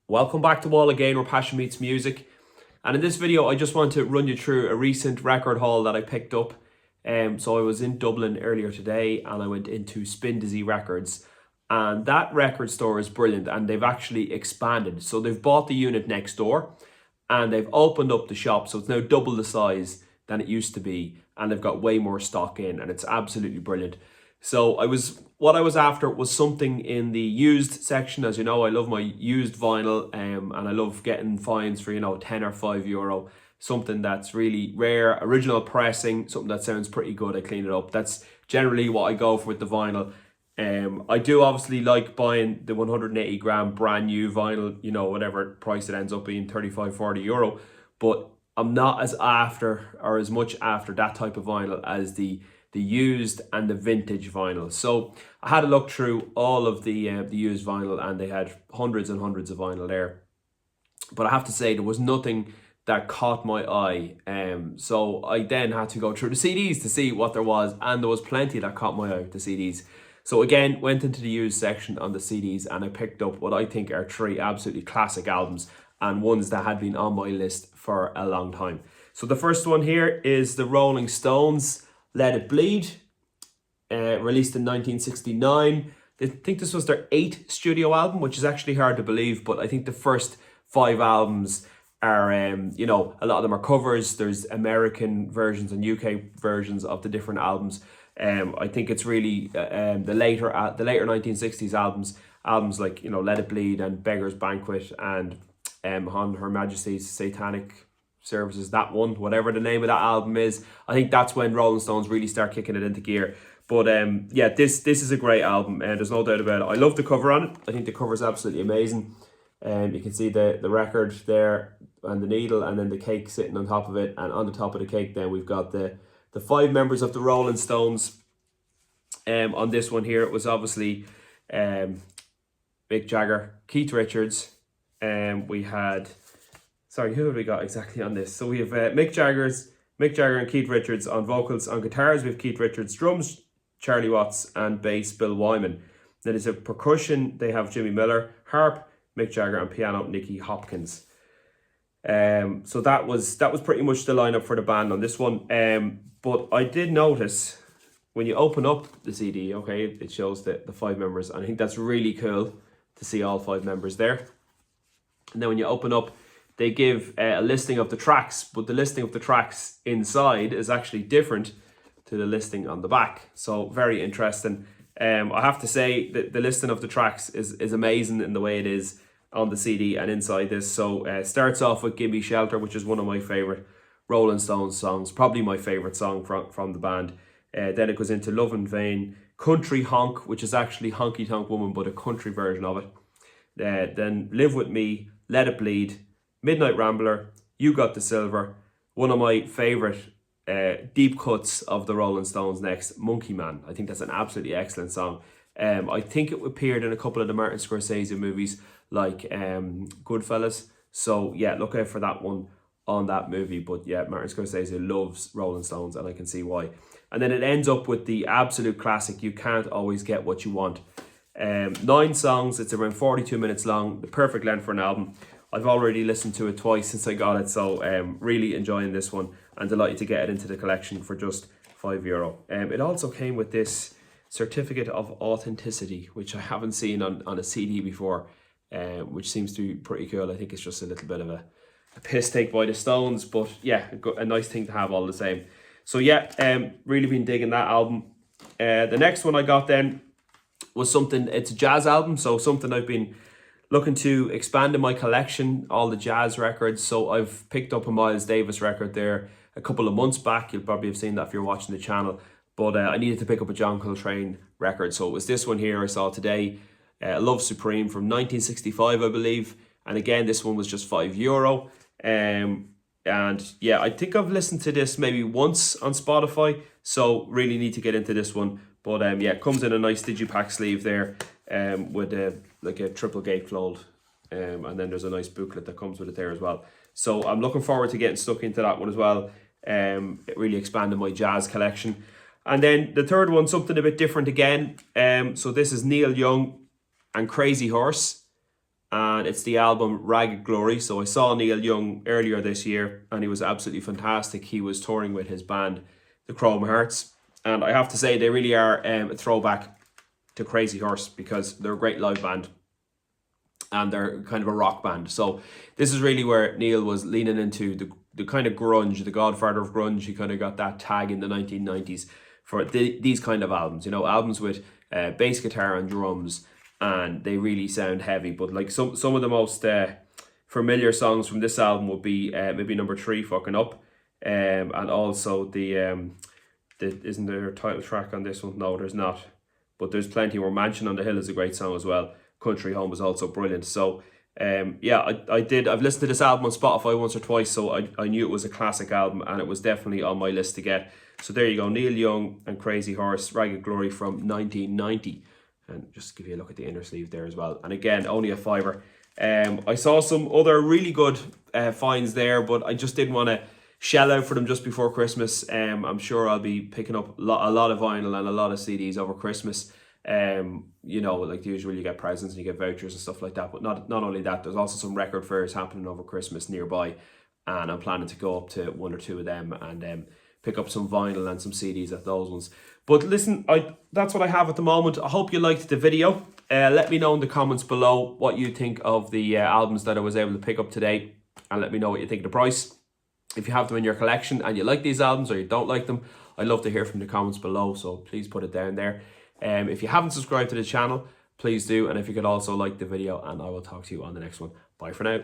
Welcome back to Wall again, where passion meets music. And in this video, I just want to run you through a recent record haul that I picked up. So I was in Dublin earlier today and I went into Spin Dizzy Records. And that record store is brilliant and they've actually expanded. So they've bought the unit next door and they've opened up the shop. So it's now double the size than it used to be. And they've got way more stock in and it's absolutely brilliant. So what I was after was something in the used section. As you know, I love my used vinyl, and I love getting finds for, 10 or €5. Something that's really rare, original pressing, something that sounds pretty good. I clean it up. That's generally what I go for with the vinyl. I do obviously like buying the 180 gram brand new vinyl, whatever price it ends up being, 35, €40. But I'm not as much after that type of vinyl as the used and the vintage vinyl. So I had a look through all of the used vinyl and they had hundreds and hundreds of vinyl there. But I have to say there was nothing that caught my eye. So I then had to go through the CDs to see what there was, and there was plenty that caught my eye, the CDs. So again, went into the used section on the CDs and I picked up what I think are three absolutely classic albums and ones that had been on my list for a long time. So the first one here is the Rolling Stones' Let It Bleed, released in 1969. I think this was their 8th studio album, which is actually hard to believe, but I think the first 5 albums are, a lot of them are covers. There's American versions and UK versions of the different albums. I think it's really the later 1960s albums like, Let It Bleed and Beggar's Banquet and on Her Majesty's Satanic Services, that one, whatever the name of that album is. I think that's when Rolling Stones really start kicking it into gear. But yeah, this is a great album and there's no doubt about it. I love the cover on it. I think the cover is absolutely amazing. You can see the record there and the needle and then the cake sitting on top of it, and on the top of the cake then we've got the 5 members of the Rolling Stones. On this one here, it was obviously Mick Jagger, Keith Richards, we had, sorry, who have we got exactly on this? So we have Mick Jagger and Keith Richards on vocals. On guitars, we have Keith Richards, drums, Charlie Watts, and bass, Bill Wyman. Then there's a percussion, they have Jimmy Miller, harp, Mick Jagger, and piano, Nicky Hopkins. So that was pretty much the lineup for the band on this one. But I did notice when you open up the CD, okay, it shows the 5 members, and I think that's really cool to see all 5 members there. And then when you open up, they give a listing of the tracks, but the listing of the tracks inside is actually different to the listing on the back. So very interesting. I have to say that the listing of the tracks is amazing in the way it is on the CD and inside this. So starts off with Gimme Shelter, which is one of my favourite Rolling Stones songs, probably my favourite song from the band. Then it goes into Love in Vain, Country Honk, which is actually Honky Tonk Woman, but a country version of it. Then Live With Me, Let It Bleed, Midnight Rambler, You Got the Silver, one of my favourite deep cuts of the Rolling Stones next, Monkey Man. I think that's an absolutely excellent song. I think it appeared in a couple of the Martin Scorsese movies like Goodfellas. So yeah, look out for that one on that movie. But yeah, Martin Scorsese loves Rolling Stones and I can see why. And then it ends up with the absolute classic, You Can't Always Get What You Want. 9 songs, it's around 42 minutes long, the perfect length for an album. I've already listened to it twice since I got it, so really enjoying this one and delighted to get it into the collection for just €5. It also came with this certificate of authenticity, which I haven't seen on a CD before, which seems to be pretty cool. I think it's just a little bit of a piss take by the Stones, but yeah, a nice thing to have all the same. So yeah, really been digging that album. The next one I got then was something, it's a jazz album, so something I've been looking to expand in my collection, all the jazz records. So I've picked up a Miles Davis record there a couple of months back. You'll probably have seen that if you're watching the channel. But I needed to pick up a John Coltrane record. So it was this one here I saw today, Love Supreme from 1965, I believe. And again, this one was just €5. And yeah, I think I've listened to this maybe once on Spotify. So really need to get into this one. But yeah, it comes in a nice digipack sleeve there with like a triple gatefold. And then there's a nice booklet that comes with it there as well. So I'm looking forward to getting stuck into that one as well. It really expanded my jazz collection. And then the third one, something a bit different again. So this is Neil Young and Crazy Horse. and it's the album Ragged Glory. So I saw Neil Young earlier this year, and he was absolutely fantastic. He was touring with his band, the Chrome Hearts, and I have to say they really are a throwback to Crazy Horse, because they're a great live band and they're kind of a rock band. So this is really where Neil was leaning into the kind of grunge, the godfather of grunge. He kind of got that tag in the 1990s for these kind of albums, you know, albums with bass guitar and drums, and they really sound heavy. But like some of the most familiar songs from this album would be maybe number 3, Fucking Up, and also the isn't there a title track on this one? No, there's not, but there's plenty more. Mansion on the Hill is a great song as well. Country Home is also brilliant. So yeah, I've listened to this album on Spotify once or twice, so I knew it was a classic album, and it was definitely on my list to get. So there you go, Neil Young and Crazy Horse, Ragged Glory from 1990. And just give you a look at the inner sleeve there as well. And again, only a $5. I saw some other really good finds there, but I just didn't want to shell out for them just before Christmas. I'm sure I'll be picking up a lot of vinyl and a lot of CDs over Christmas. You know, like the usual, you get presents and you get vouchers and stuff like that. But not only that, there's also some record fairs happening over Christmas nearby, and I'm planning to go up to 1 or 2 of them and pick up some vinyl and some CDs at those ones. But listen, that's what I have at the moment. I hope you liked the video. Let me know in the comments below what you think of the albums that I was able to pick up today, and let me know what you think of the price. If you have them in your collection and you like these albums or you don't like them, I'd love to hear from the comments below, so please put it down there. If you haven't subscribed to the channel, please do, and if you could also like the video, and I will talk to you on the next one. Bye for now.